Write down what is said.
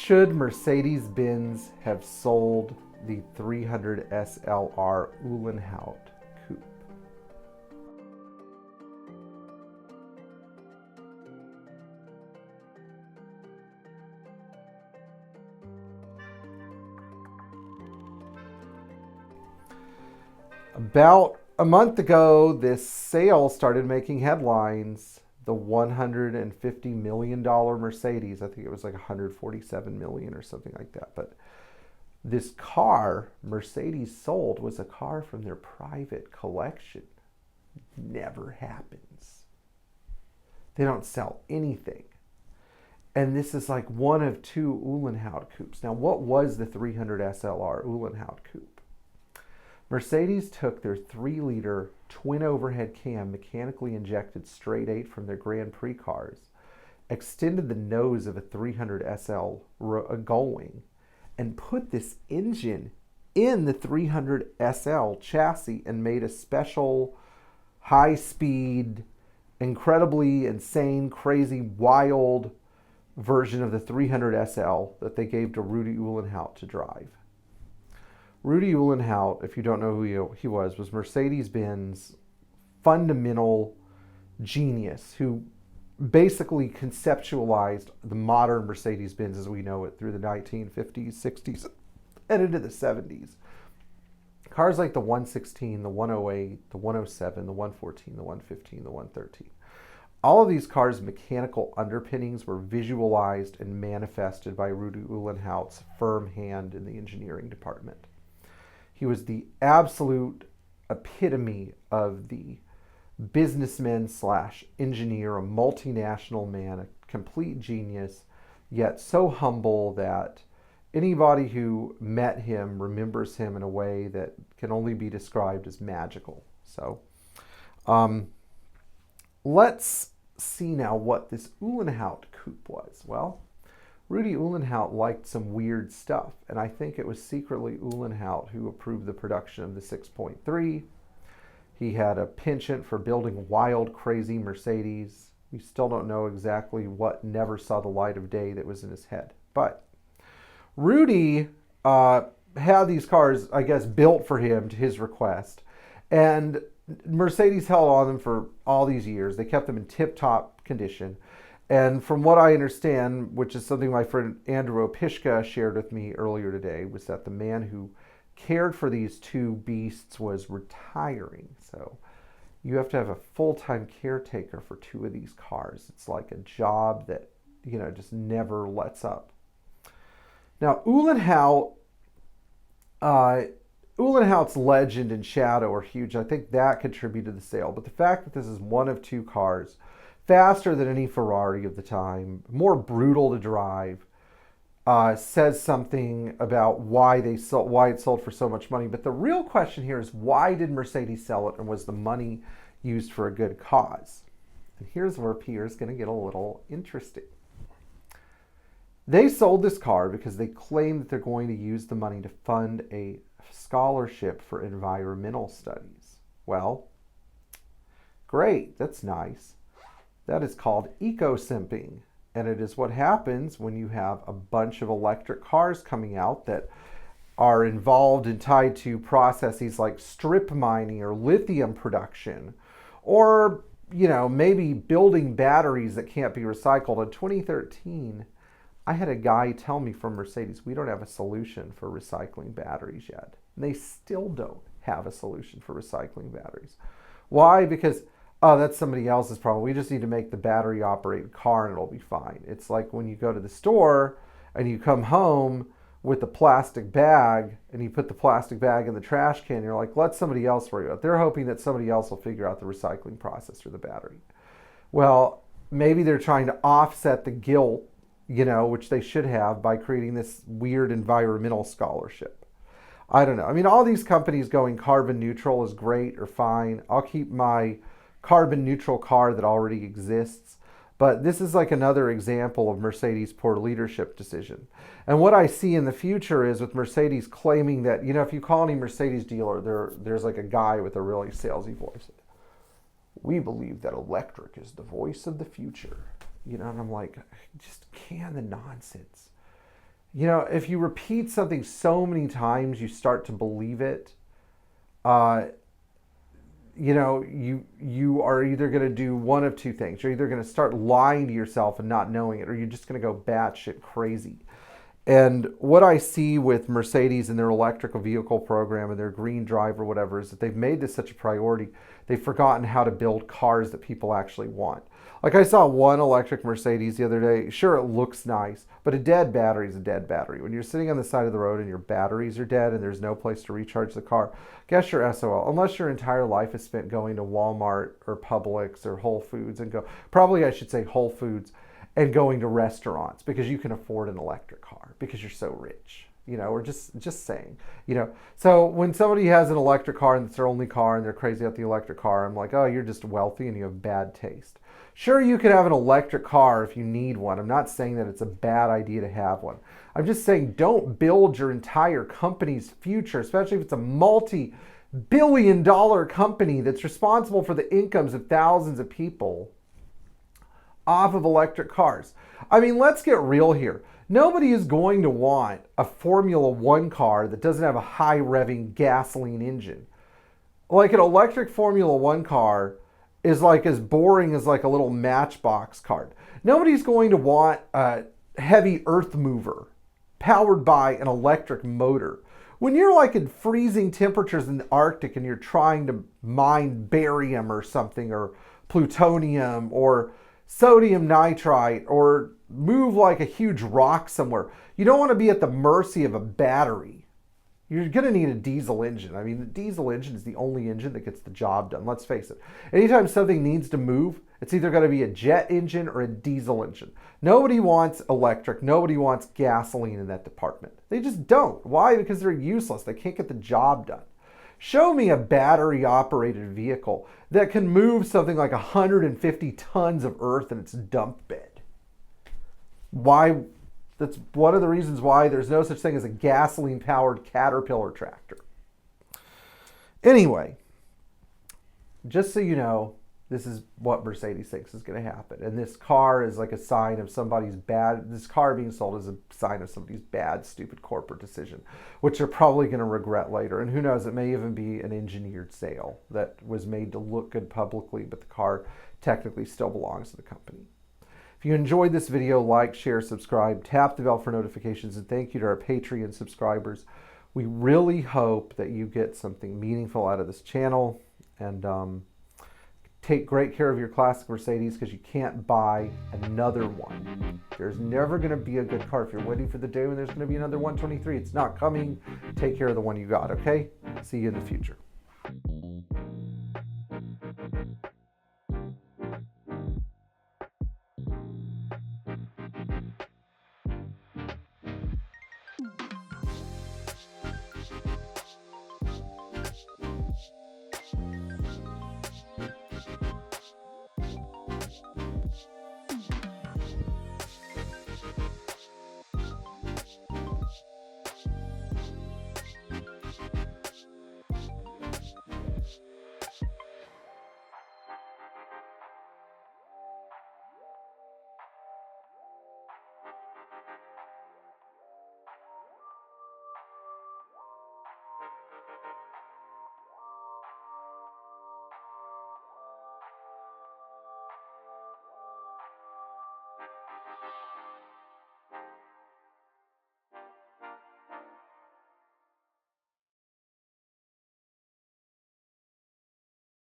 Should Mercedes Benz have sold the 300 SLR Uhlenhaut Coupe? About a month ago, this sale started making headlines. The $150 million Mercedes, I think it was like 147 million or something like that. But this car Mercedes sold was a car from their private collection. Never happens. They don't sell anything. And this is like one of two Uhlenhaut coupes. Now, what was the 300 SLR Uhlenhaut Coupe? Mercedes took their 3-liter twin overhead cam mechanically injected straight 8 from their Grand Prix cars, extended the nose of a 300 SL Gullwing, and put this engine in the 300 SL chassis and made a special high-speed, incredibly insane, crazy, wild version of the 300 SL that they gave to Rudi Uhlenhaut to drive. Rudi Uhlenhaut, if you don't know who he was Mercedes-Benz fundamental genius who basically conceptualized the modern Mercedes-Benz as we know it through the 1950s, 60s, and into the 70s. Cars like the 116, the 108, the 107, the 114, the 115, the 113. All of these cars' mechanical underpinnings were visualized and manifested by Rudi Uhlenhaut's firm hand in the engineering department. He was the absolute epitome of the businessman slash engineer, a multinational man, a complete genius, yet so humble that anybody who met him remembers him in a way that can only be described as magical. So let's see now what this Uhlenhaut Coupe was. Well, Rudi Uhlenhaut liked some weird stuff, and I think it was secretly Uhlenhaut who approved the production of the 6.3. He had a penchant for building wild, crazy Mercedes. We still don't know exactly what never saw the light of day that was in his head. But Rudi had these cars, I guess, built for him to his request. And Mercedes held on them for all these years. They kept them in tip-top condition. And from what I understand, which is something my friend Andrew Opishka shared with me earlier today, was that the man who cared for these two beasts was retiring. So you have to have a full-time caretaker for two of these cars. It's like a job that, just never lets up. Now, Uhlenhaut's legend and shadow are huge. I think that contributed to the sale. But the fact that this is one of two cars, faster than any Ferrari of the time, more brutal to drive, says something about why it sold for so much money. But the real question here is, why did Mercedes sell it, and was the money used for a good cause? And here's where Pierre's going to get a little interesting. They sold this car because they claim that they're going to use the money to fund a scholarship for environmental studies. Well, great, that's nice. That is called eco-simping, and it is what happens when you have a bunch of electric cars coming out that are involved and tied to processes like strip mining or lithium production, or maybe building batteries that can't be recycled. In 2013, I had a guy tell me from Mercedes, we don't have a solution for recycling batteries yet. And they still don't have a solution for recycling batteries. Why? Because that's somebody else's problem. We just need to make the battery operated car and it'll be fine. It's like when you go to the store and you come home with a plastic bag and you put the plastic bag in the trash can. You're like, let somebody else worry about it. They're hoping that somebody else will figure out the recycling process for the battery. Well, maybe they're trying to offset the guilt, which they should have, by creating this weird environmental scholarship. I don't know. I mean, all these companies going carbon neutral is great or fine. I'll keep my carbon neutral car that already exists. But this is like another example of Mercedes' poor leadership decision. And what I see in the future is with Mercedes claiming that, if you call any Mercedes dealer, there's like a guy with a really salesy voice. We believe that electric is the voice of the future. And I'm like, just can the nonsense. you know, if you repeat something so many times, you start to believe it. Uh, you know, you are either going to do one of two things. You're either going to start lying to yourself and not knowing it, or you're just going to go batshit crazy. And what I see with Mercedes and their electrical vehicle program and their green drive or whatever is that they've made this such a priority, they've forgotten how to build cars that people actually want. Like I saw one electric Mercedes the other day. Sure, it looks nice, but a dead battery is a dead battery. When you're sitting on the side of the road and your batteries are dead and there's no place to recharge the car, guess you're SOL. Unless your entire life is spent going to Walmart or Publix or Whole Foods and probably I should say Whole Foods, and going to restaurants because you can afford an electric car because you're so rich, you know, or just saying, you know. So when somebody has an electric car and it's their only car and they're crazy about the electric car, I'm like, oh, you're just wealthy and you have bad taste. Sure, you could have an electric car if you need one. I'm not saying that it's a bad idea to have one. I'm just saying don't build your entire company's future, especially if it's a multi-billion-dollar company that's responsible for the incomes of thousands of people, off of electric cars. I mean, let's get real here. Nobody is going to want a Formula One car that doesn't have a high revving gasoline engine. Like an electric Formula One car is like as boring as like a little Matchbox card. Nobody's going to want a heavy earth mover powered by an electric motor. When you're like in freezing temperatures in the Arctic and you're trying to mine barium or something, or plutonium or sodium nitrite, or move like a huge rock somewhere, you don't want to be at the mercy of a battery. You're going to need a diesel engine. I mean, the diesel engine is the only engine that gets the job done. Let's face it. Anytime something needs to move, it's either going to be a jet engine or a diesel engine. Nobody wants electric. Nobody wants gasoline in that department. They just don't. Why? Because they're useless. They can't get the job done. Show me a battery-operated vehicle that can move something like 150 tons of earth in its dump bed. Why? That's one of the reasons why there's no such thing as a gasoline-powered Caterpillar tractor. Anyway, just so you know, this is what Mercedes thinks is going to happen. And this car is like a sign of somebody's bad, this car being sold is a sign of somebody's bad, stupid corporate decision, which they're probably going to regret later. And who knows, it may even be an engineered sale that was made to look good publicly, but the car technically still belongs to the company. If you enjoyed this video, like, share, subscribe, tap the bell for notifications, and thank you to our Patreon subscribers. We really hope that you get something meaningful out of this channel, and take great care of your classic Mercedes, because you can't buy another one. There's never going to be a good car. If you're waiting for the day when there's going to be another 123, it's not coming. Take care of the one you got, okay? See you in the future.